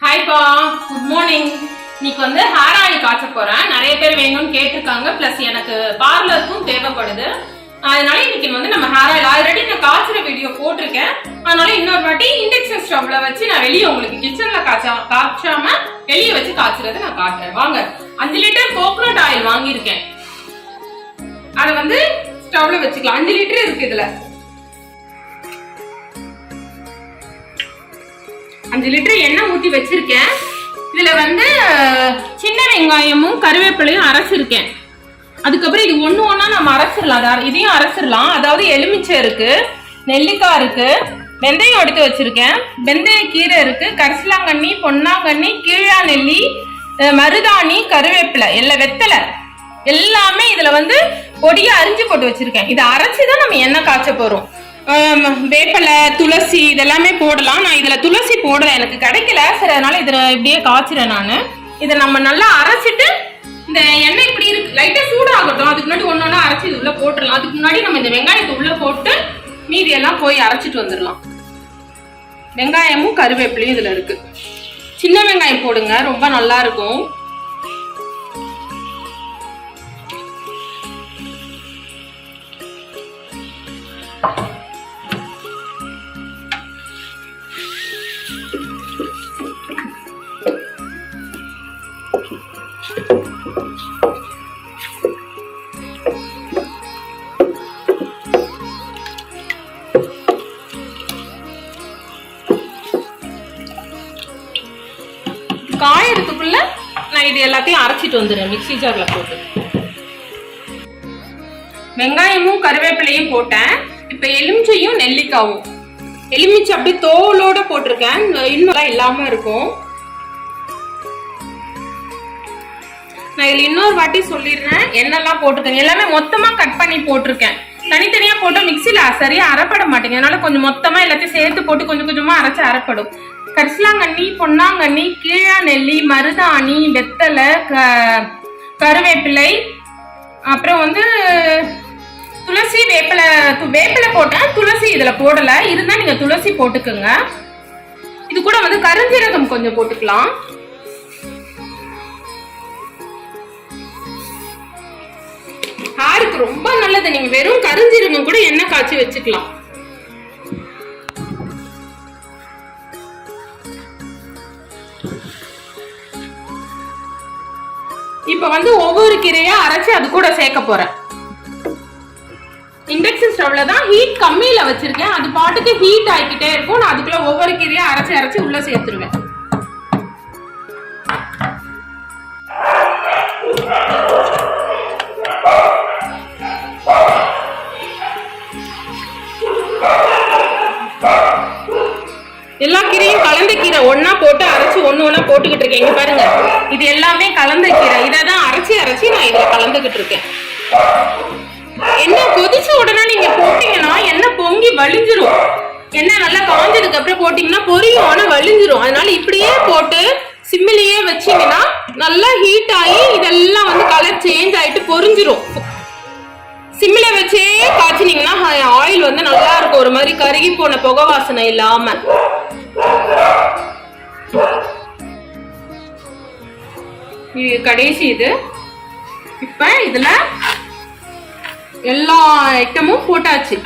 ஹாய்ப்பா, good morning. இன்னைக்கு வந்து hair oil காய்ச்ச போறேன். நிறைய பேர் வேணும்னு கேட்டிருக்காங்க. பிளஸ் எனக்கு பார்லருக்கும் தேவைப்படுது. அதனால இன்னைக்கு வந்து நம்ம ஹேர் ஆயில் ஆல்ரெடி நான் காய்ச்சற வீடியோ போட்டிருக்கேன். அதனால இன்னொரு வாட்டி இண்டக்ஷன் ஸ்டவ்ல வச்சு நான் வெளியே உங்களுக்கு கிச்சன்ல காய்ச்சாம வெளியே வச்சு காய்ச்சறதை நான் காட்டுறேன். வாங்க. 5 லிட்டர் கோகோனட் ஆயில் வாங்கியிருக்கேன். அதை வந்து ஸ்டவ்ல வச்சுக்கலாம். 5 லிட்டர் இருக்கு இதுல. 5 லிட்டர் எண்ணெய் ஊத்தி வச்சிருக்கேன். இதுல வந்து சின்ன வெங்காயமும் கருவேப்பிலையும் அரைச்சிருக்கேன். அதுக்கப்புறம் இது ஒண்ணா நம்ம அரைச்சிடலாம். இதையும் அரைச்சிடலாம். அதாவது எலுமிச்சை இருக்கு, நெல்லிக்காய் இருக்கு, வெந்தயம் எடுத்து வச்சிருக்கேன், வெந்தய கீரை இருக்கு, கரிசலாங்கண்ணி, பொன்னாங்கண்ணி, கீழா நெல்லி, மருதாணி, கருவேப்பிலை, வெத்தலை எல்லாமே இதுல வந்து பொடியா அரிஞ்சு போட்டு வச்சிருக்கேன். இதை அரைச்சுதான் நம்ம எண்ணெய் காய்ச்ச போறோம். வேப்பலை, துளசி இதெல்லாமே போடலாம். நான் இதுல துளசி போடல, எனக்கு கிடைக்கல. சரி, அதனால இதுல இப்படியே காய்ச்சிறேன் நானு. இதை நம்ம நல்லா அரைச்சிட்டு இந்த எண்ணெய் இப்படி இருக்கு லைட்டா சூடாகட்டும். அதுக்கு முன்னாடி ஒன்னொன்னா அரைச்சி இது உள்ள போட்டுடலாம். அதுக்கு முன்னாடி நம்ம இந்த வெங்காயத்தை உள்ள போட்டு மீதி எல்லாம் போய் அரைச்சிட்டு வந்துடலாம். வெங்காயமும் கருவேப்பிலையும் இதுல இருக்கு. சின்ன வெங்காயம் போடுங்க, ரொம்ப நல்லா இருக்கும். காயறதுக்குள்ள நான் இது எல்லாத்தையும் அரைச்சிட்டு வந்துடுறேன் மிக்ஸி ஜார்ல போட்டு. வெங்காயமும் கருவேப்பிலையும் போட்டேன். இப்ப எலுமிச்சையும் நெல்லிக்காவும். எலுமிச்சை அப்படியே தோலோட போட்டிருக்கேன், இன்னும் இல்லாம இருக்கும். நான் இதுல இன்னொரு வாட்டி சொல்லிடுறேன் என்னெல்லாம் போட்டிருக்கேன். எல்லாமே மொத்தமா கட் பண்ணி போட்டிருக்கேன். தனித்தனியா போட்டா மிக்சில சரியா அரைப்பட மாட்டேங்க. அதனால கொஞ்சம் மொத்தமா எல்லாத்தையும் சேர்த்து போட்டு கொஞ்சம் கொஞ்சமா அரைச்சு அரைப்படும். கரிசலாங்கண்ணி, பொன்னாங்கண்ணி, கீழா நெல்லி, மருதாணி, வெத்தலை, கருவேப்பிலை, அப்புறம் வந்து துளசி, வேப்பிலை போட்டேன். துளசி இதுல போடல. இருந்தா நீங்க துளசி போட்டுக்குங்க. இது கூட வந்து கருஞ்சீரகம் கொஞ்சம் போட்டுக்கலாம். ஹேருக்கு ரொம்ப நல்லது. நீங்க வெறும் கருஞ்சீரகம் கூட எண்ணெய் காய்ச்சி வச்சுக்கலாம். இப்ப வந்து ஒவ்வொரு கீரையா அரைச்சு அது கூட சேர்க்க போறேன். இண்டக்ஷன் ஸ்டவ்ல தான் ஹீட் கம்மியில வச்சிருக்கேன். அது பாட்டுக்கு ஹீட் ஆகிக்கிட்டே இருக்கும். நான் அதுக்குள்ள ஒவ்வொரு கீரையா அரைச்சு உள்ள சேர்த்துருவேன். எல்லா கீரையும் கலந்த கீரை ஒன்னா போட்டு அரைச்சு ஒண்ணா போட்டுக்கிட்டு இருக்கேன். இங்க பாருங்க, இது எல்லாமே கலந்த கீரை. இதான் அரைச்சு நான் இதுல கலந்துகிட்டு இருக்கேன். எண்ணெய் கொதிச்ச உடனே நீங்க போட்டீங்கன்னா எண்ணெய் பொங்கி வலிஞ்சிரும். எண்ணெய் நல்லா காஞ்சதுக்கு அப்புறம் போட்டீங்கன்னா பொரியும், ஆனா வலிஞ்சிரும். அதனால இப்படியே போட்டு சிம்மிலேயே வச்சீங்கன்னா நல்லா ஹீட் ஆகி இதெல்லாம் வந்து கலர் சேஞ்ச் ஆயிட்டு பொரிஞ்சிரும். சிம்மில வச்சே காய்ச்சினீங்கன்னா ஆயில் வந்து நல்லா இருக்கும். ஒரு மாதிரி கருகி போன புகை வாசனை இல்லாம. இது கடைசி. இது இப்ப இதுல எல்லா ஐட்டமும் போட்டாச்சு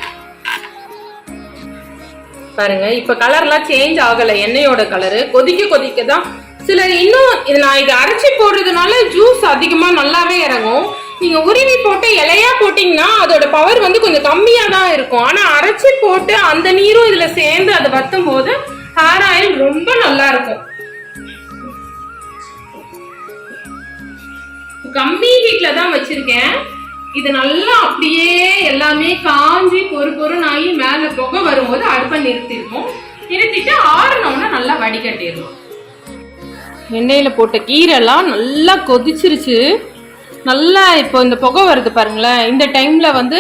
பாருங்க. இப்ப கலர் எல்லாம் சேஞ்ச் ஆகல. எண்ணெயோட கலரு கொதிக்க தான். சில இன்னும் நான் இது அரைச்சி போடுறதுனால ஜூஸ் அதிகமா நல்லாவே இறங்கும். நீங்க உருவி போட்டு இலையா போட்டீங்கன்னா அதோட பவர் வந்து கொஞ்சம் கம்மியா தான் இருக்கும். ஆனா அரைச்சி போட்டு அந்த நீரும் இதுல சேர்ந்து அதை வத்தும் போது ஹேர் ஆயில் ரொம்ப நல்லா இருக்கும். கம்மி ஹீட்ல தான் வச்சிருக்கேன். இது நல்லா அப்படியே எல்லாமே காஞ்சி பொறுன்னு ஆகி மேல புகை வரும்போது அடுப்பை நிறுத்திட்டு ஆறணும்னா நல்லா வடிகட்டிடணும். எண்ணெயில போட்ட கீரை எல்லாம் நல்லா கொதிச்சிருச்சு. நல்லா இப்போ இந்த புகை வருது பாருங்களேன். இந்த டைம்ல வந்து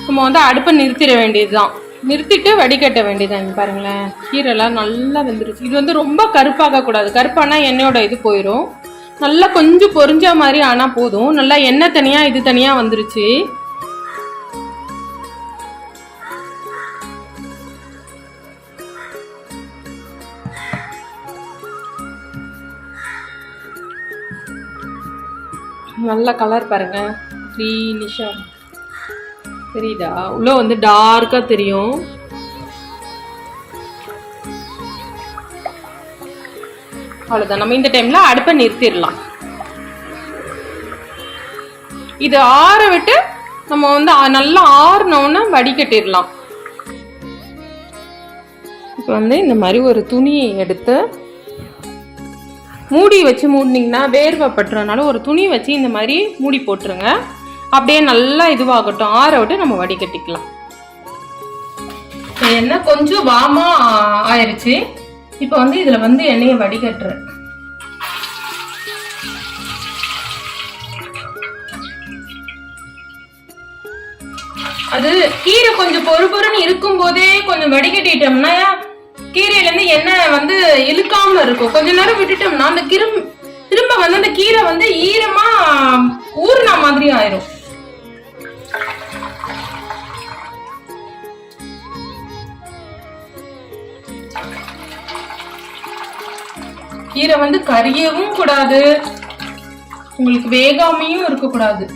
நம்ம வந்து அடுப்பை நிறுத்திட வேண்டியதுதான். நிறுத்திட்டு வடிகட்ட வேண்டியதான். பாருங்களேன், கீரைலாம் நல்லா வெந்துருச்சு. இது வந்து ரொம்ப கருப்பாக கூடாது. கருப்பானா எண்ணெயோட இது போயிடும். நல்லா கொஞ்சம் பொரிஞ்ச மாதிரி ஆனா போதும். நல்லா எண்ணெய் தனியா இது தனியா வந்துருச்சு. நல்ல கலர் பாருங்க, க்ரீனிஷா தெரியுதா? உள்ள வந்து டார்க்கா தெரியும். அவ்வளோதான். நம்ம இந்த டைம்ல அடுப்பை நிறுத்திடலாம். இது ஆற விட்டு நம்ம வந்து நல்லா ஆறினோன்னு வடிகட்டிடலாம். இப்போ வந்து இந்த மாதிரி ஒரு துணியை எடுத்து மூடி வச்சு மூடினீங்கன்னா வேர்வை பட்டுறதுனால ஒரு துணி வச்சு இந்த மாதிரி மூடி போட்டுருங்க. அப்படியே நல்லா இதுவாகட்டும். ஆற விட்டு நம்ம வடிகட்டிக்கலாம். எண்ணெய் கொஞ்சம் வாமா ஆயிடுச்சு. இப்போ வந்து இதுல வந்து எண்ணெயை வடிகட்டுறேன். அது கீரை கொஞ்சம் பொறுன்னு இருக்கும் போதே கொஞ்சம் வடிகட்டிட்டோம்னா கீரையில இருந்து எண்ணெய் வந்து இழுக்காம இருக்கும். கொஞ்ச நேரம் விட்டுட்டோம்னா அந்த திரும்ப வந்து அந்த கீரை வந்து ஈரமா ஊறின மாதிரி ஆயிரும். கீரை வந்து கரியவும் கூடாது, உங்களுக்கு வேகாமையும் இருக்க கூடாது.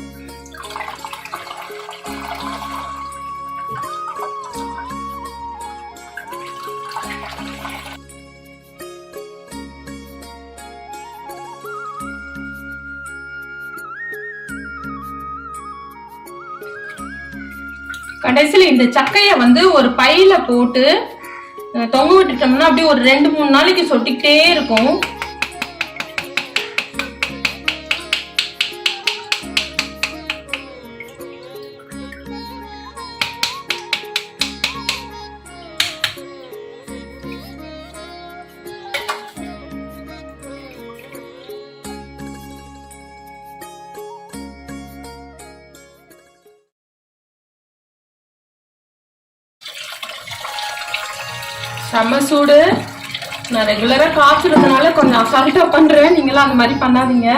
கடைசியில் இந்த சக்கைய வந்து ஒரு பையில போட்டு தொங்க விட்டுட்டோம்னா அப்படியே ஒரு 2-3 நாளைக்கு சொட்டிக்கிட்டே இருக்கும். செம்ம சூடு. நான் ரெகுலரா காய்ச்சறதுனால கொஞ்சம் அசால்ட்டா பண்றேன். நீங்களாம் அந்த மாதிரி பண்ணாதீங்க.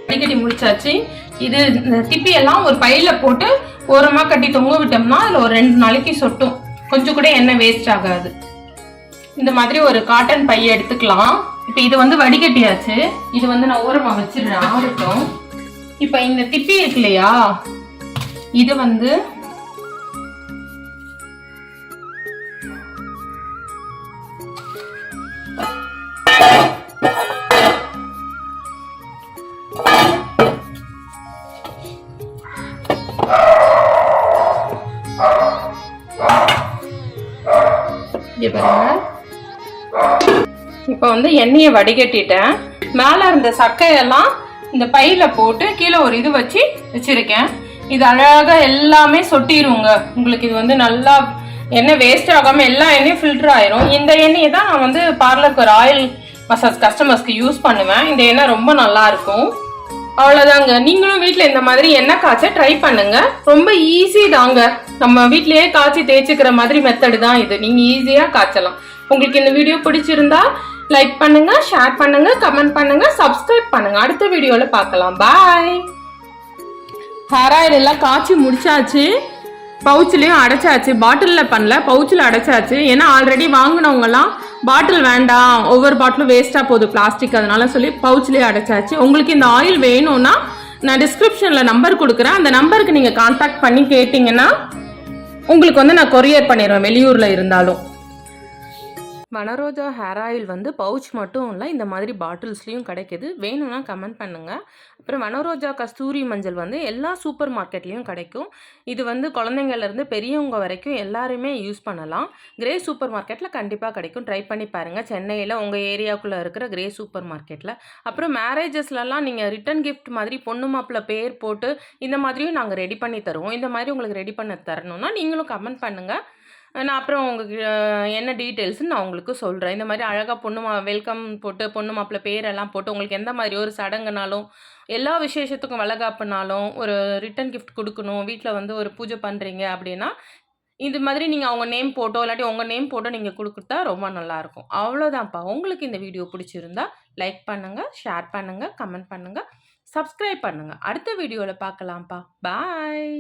வடிகட்டி முடிச்சாச்சு. இது திப்பி எல்லாம் ஒரு பையில போட்டு ஓரமா கட்டி தொங்க விட்டோம்னா அதுல ஒரு 2 நாளைக்கு சொட்டும். கொஞ்சம் கூட எண்ணெய் வேஸ்ட் ஆகாது. இந்த மாதிரி ஒரு காட்டன் பை எடுத்துக்கலாம். இப்ப இது வந்து வடிகட்டியாச்சு. இது வந்து நான் ஓரமா வச்சிடுறேன், ஆறட்டும். இப்ப இந்த திப்பி இருக்கு இல்லையா, இது வந்து இப்ப வந்து எண்ணெயை வடிகட்டிட்டேன். மேல இருந்த சக்கையெல்லாம் இந்த பையில போட்டு கீழே ஒரு இது வச்சிருக்கேன். இது அழகா எல்லாமே சொட்டிடுங்க. உங்களுக்கு இது வந்து நல்லா எண்ணெய் வேஸ்ட் ஆகாம எல்லா எண்ணெயும் ஃபில்டர் ஆயிரும். இந்த எண்ணெயை தான் நான் வந்து பார்லருக்கு ஒரு ஆயில் மசாஜ் கஸ்டமர்ஸ்க்கு யூஸ் பண்ணுவேன். இந்த எண்ணெய் ரொம்ப நல்லா இருக்கும். அவ்வளவுதாங்க. நீங்களும் வீட்டுல இந்த மாதிரி எண்ணெய் காய்ச்ச ட்ரை பண்ணுங்க. ரொம்ப ஈஸி தாங்க. நம்ம வீட்லயே காய்ச்சி தேய்ச்சிக்கிற மாதிரி மெத்தடு தான் இது. நீங்க ஈஸியா காய்ச்சலாம். உங்களுக்கு இந்த வீடியோ பிடிச்சிருந்தா லைக் பண்ணுங்க, ஷேர் பண்ணுங்க, கமெண்ட் பண்ணுங்க, சப்ஸ்கிரைப் பண்ணுங்க. அடுத்த வீடியோல பார்க்கலாம். பாய். ஹேர் ஆயில் எல்லாம் காய்ச்சி முடிச்சாச்சு. பவுச்லயும் அடைச்சாச்சு. பாட்டிலில் பண்ணல, பவுச்சில் அடைச்சாச்சு. ஏன்னா ஆல்ரெடி வாங்கினவங்கலாம் பாட்டில் வேண்டாம், ஒவ்வொரு பாட்டிலும் வேஸ்ட்டாக போகுது பிளாஸ்டிக், அதனால சொல்லி பவுச்லேயே அடைச்சாச்சு. உங்களுக்கு இந்த ஆயில் வேணும்னா நான் டிஸ்கிரிப்ஷனில் நம்பர் கொடுக்குறேன். அந்த நம்பருக்கு நீங்கள் கான்டாக்ட் பண்ணி கேட்டிங்கன்னா உங்களுக்கு வந்து நான் கொரியர் பண்ணிடுவேன், வெளியூரில் இருந்தாலும். வனரோஜா ஹேர் ஆயில் வந்து பவுச் மட்டும் இல்லை, இந்த மாதிரி பாட்டில்ஸ்லேயும் கிடைக்கிது. வேணும்னா கமெண்ட் பண்ணுங்கள். அப்புறம் வனரோஜா கஸ்தூரி மஞ்சள் வந்து எல்லா சூப்பர் மார்க்கெட்லேயும் கிடைக்கும். இது வந்து குழந்தைங்கள்லேருந்து பெரியவங்க வரைக்கும் எல்லாருமே யூஸ் பண்ணலாம். கிரே சூப்பர் மார்க்கெட்டில் கண்டிப்பாக கிடைக்கும். ட்ரை பண்ணி பாருங்கள், சென்னையில் உங்கள் ஏரியாவுக்குள்ளே இருக்கிற கிரே சூப்பர் மார்க்கெட்டில். அப்புறம் மேரேஜஸ்லலாம் நீங்கள் ரிட்டன் கிஃப்ட் மாதிரி பொண்ணு மாப்பிள்ளை பேர் போட்டு இந்த மாதிரியும் நாங்கள் ரெடி பண்ணி தருவோம். இந்த மாதிரி உங்களுக்கு ரெடி பண்ண தரணும்னா நீங்களும் கமெண்ட் பண்ணுங்கள். நான் அப்புறம் உங்களுக்கு என்ன டீட்டெயில்ஸ்ன்னு நான் உங்களுக்கு சொல்கிறேன். இந்த மாதிரி அழகாக வெல்கம் போட்டு பொண்ணு மாப்பிள்ளை பேரெல்லாம் போட்டு உங்களுக்கு எந்த மாதிரி ஒரு சடங்குனாலும் எல்லா விசேஷத்துக்கும் வளகாப்புனாலும் ஒரு ரிட்டன் கிஃப்ட் கொடுக்கணும், வீட்டில் வந்து ஒரு பூஜை பண்ணுறீங்க அப்படின்னா இது மாதிரி நீங்கள் அவங்க நேம் போட்டோ இல்லாட்டி உங்கள் நேம் போட்டோ நீங்கள் கொடுக்குறதா ரொம்ப நல்லாயிருக்கும். அவ்வளோதான்ப்பா. உங்களுக்கு இந்த வீடியோ பிடிச்சிருந்தா லைக் பண்ணுங்கள், ஷேர் பண்ணுங்கள், கமெண்ட் பண்ணுங்கள், சப்ஸ்கிரைப் பண்ணுங்கள். அடுத்த வீடியோவில் பார்க்கலாம்ப்பா. பாய்.